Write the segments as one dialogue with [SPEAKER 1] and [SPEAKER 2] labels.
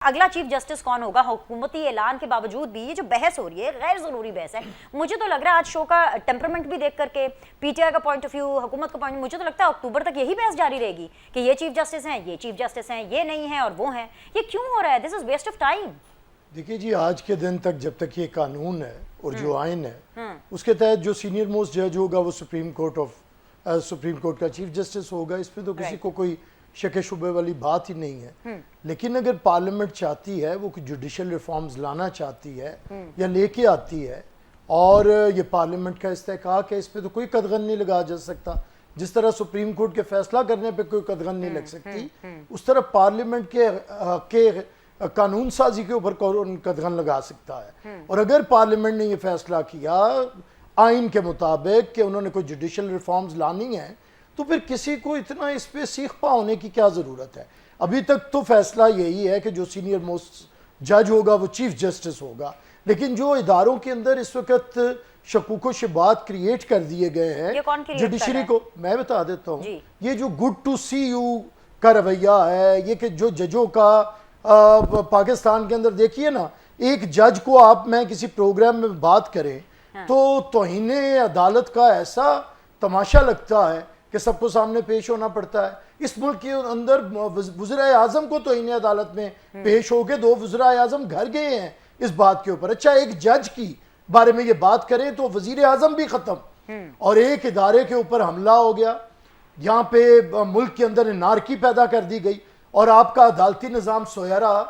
[SPEAKER 1] اگلا chief justice کون ہوگا؟ حکومتی اعلان کے باوجود بھی یہ جو بحث ہو رہی ہے غیر ضروری بحث ہے. مجھے تو لگ رہا ہے آج شو کا ٹیمپرمنٹ بھی دیکھ کر کے پی ٹی آئی کا پوائنٹ آف ویو، حکومت کا پوائنٹ، مجھے تو لگتا ہے اکتوبر تک یہی بحث جاری رہے گی کہ یہ چیف جسٹس ہیں، یہ چیف جسٹس ہیں، یہ نہیں ہیں اور وہ ہیں. یہ کیوں ہو رہا ہے؟ دس از ویسٹ آف ٹائم.
[SPEAKER 2] دیکھیے جی، آج کے دن تک جب تک یہ قانون ہے اور جو آئین ہے اس کے تحت جو سینئر موسٹ جج ہوگا وہ سپریم کورٹ کا چیف جسٹس ہوگا. اس پہ تو کسی کو کوئی شک شبے والی بات ہی نہیں ہے. لیکن اگر پارلیمنٹ چاہتی ہے، وہ جوڈیشل ریفارمز لانا چاہتی ہے یا لے کے آتی ہے، اور یہ پارلیمنٹ کا استحقاق ہے، اس پہ تو کوئی قدغن نہیں لگا جا سکتا. جس طرح سپریم کورٹ کے فیصلہ کرنے پہ کوئی قدغن نہیں لگ سکتی، اس طرح پارلیمنٹ کے قانون سازی کے اوپر قدغن لگا سکتا ہے. اور اگر پارلیمنٹ نے یہ فیصلہ کیا آئین کے مطابق کہ انہوں نے کوئی جوڈیشل ریفارمز لانی ہے، تو پھر کسی کو اتنا اس پہ سیخ پا ہونے کی کیا ضرورت ہے؟ ابھی تک تو فیصلہ یہی ہے کہ جو سینئر موسٹ جج ہوگا وہ چیف جسٹس ہوگا. لیکن جو اداروں کے اندر اس وقت شکوک و شبہات کریٹ کر دیے گئے ہیں جوڈیشری کو، میں بتا دیتا ہوں. یہ جو گڈ ٹو سی یو کا رویہ ہے، یہ کہ جو ججوں کا پاکستان کے اندر دیکھیے نا، ایک جج کو آپ میں کسی پروگرام میں بات کریں تو توہین عدالت کا ایسا تماشا لگتا ہے کہ سب کو سامنے پیش ہونا پڑتا ہے. اس ملک کے اندر وزرائے اعظم کو توہین عدالت میں پیش ہو کے 2 وزرائے اعظم گھر گئے ہیں اس بات کے اوپر. اچھا، ایک جج کی بارے میں یہ بات کریں تو وزیر اعظم بھی ختم، اور ایک ادارے کے اوپر حملہ ہو گیا. یہاں پہ ملک کے اندر انارکی پیدا کر دی گئی اور آپ کا عدالتی نظام سویا رہا.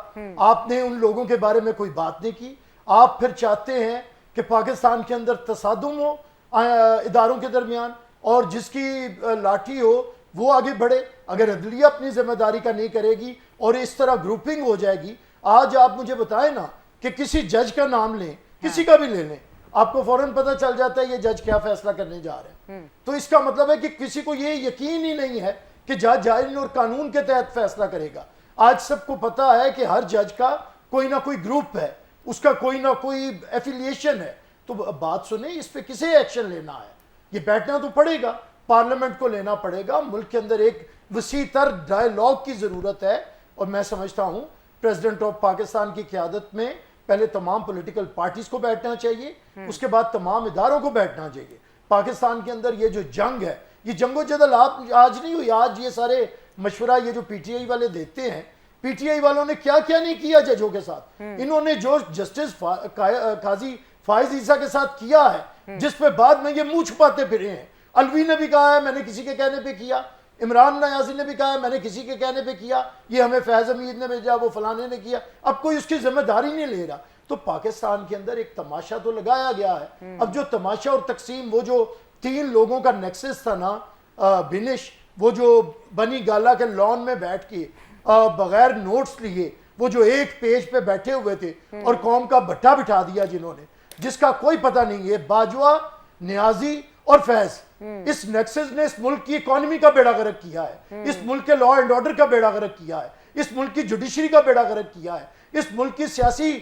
[SPEAKER 2] آپ نے ان لوگوں کے بارے میں کوئی بات نہیں کی. آپ پھر چاہتے ہیں کہ پاکستان کے اندر تصادم ہو اداروں کے درمیان، اور جس کی لاٹھی ہو وہ آگے بڑھے. اگر عدلیہ اپنی ذمہ داری کا نہیں کرے گی اور اس طرح گروپنگ ہو جائے گی، آج آپ مجھے بتائیں نا کہ کسی جج کا نام لیں، کسی کا بھی لے لیں، آپ کو فوراً پتہ چل جاتا ہے یہ جج کیا فیصلہ کرنے جا رہے ہیں. تو اس کا مطلب ہے کہ کسی کو یہ یقین ہی نہیں ہے کہ جج آئین اور قانون کے تحت فیصلہ کرے گا. آج سب کو پتہ ہے کہ ہر جج کا کوئی نہ کوئی گروپ ہے، اس کا کوئی نہ کوئی ایفیلیشن ہے. تو بات سنیں، اس پہ کسے ایکشن لینا ہے؟ یہ بیٹھنا تو پڑے گا، پارلیمنٹ کو لینا پڑے گا. ملک کے اندر ایک وسیع تر ڈائیلاگ کی ضرورت ہے، اور میں سمجھتا ہوں پریزیڈنٹ آف پاکستان کی قیادت میں پہلے تمام پولیٹیکل پارٹیز کو بیٹھنا چاہیے، اس کے بعد تمام اداروں کو بیٹھنا چاہیے. پاکستان کے اندر یہ جو جنگ ہے، یہ جنگ و جدل آج نہیں ہوئی. آج یہ سارے مشورہ یہ جو پی ٹی آئی والے دیتے ہیں، پی ٹی آئی والوں نے کیا کیا نہیں کیا ججوں کے ساتھ. انہوں نے جو جسٹس قاضی فائز عیسیٰ کے ساتھ کیا ہے، جس پہ بعد میں یہ منہ چھپاتے پھرے ہیں. الوی نے بھی کہا ہے میں نے کسی کے کہنے پہ کیا، عمران نیازی نے بھی کہا ہے میں نے کسی کے کہنے پہ کیا، یہ ہمیں فیض حمید نے بھیجا، وہ فلانے نے کیا. اب کوئی اس کی ذمہ داری نہیں لے رہا. تو پاکستان کے اندر ایک تماشا تو لگایا گیا ہے. اب جو تماشا اور تقسیم، وہ جو 3 لوگوں کا نیکسس تھا نا، بنش، وہ جو بنی گالا کے لان میں بیٹھ کے بغیر نوٹس لیے وہ جو ایک پیج پہ بیٹھے ہوئے تھے اور قوم کا بٹھا بٹھا دیا جنہوں نے، جس کا کوئی پتہ نہیں ہے. باجوہ، نیازی اور فیض، اس نیکسس نے اس ملک کی اکانومی کا بیڑا غرق کیا ہے، اس ملک کے لا اینڈ آرڈر کا بیڑا غرق کیا ہے، اس ملک کی جوڈیشری کا بیڑا غرق کیا ہے، اس ملک کی سیاسی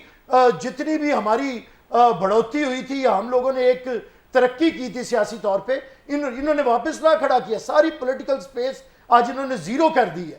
[SPEAKER 2] جتنی بھی ہماری بڑھوتی ہوئی تھی یا ہم لوگوں نے ایک ترقی کی تھی سیاسی طور پہ، انہوں نے واپس نہ کھڑا کیا. ساری پولیٹیکل سپیس آج انہوں نے زیرو کر دی ہے.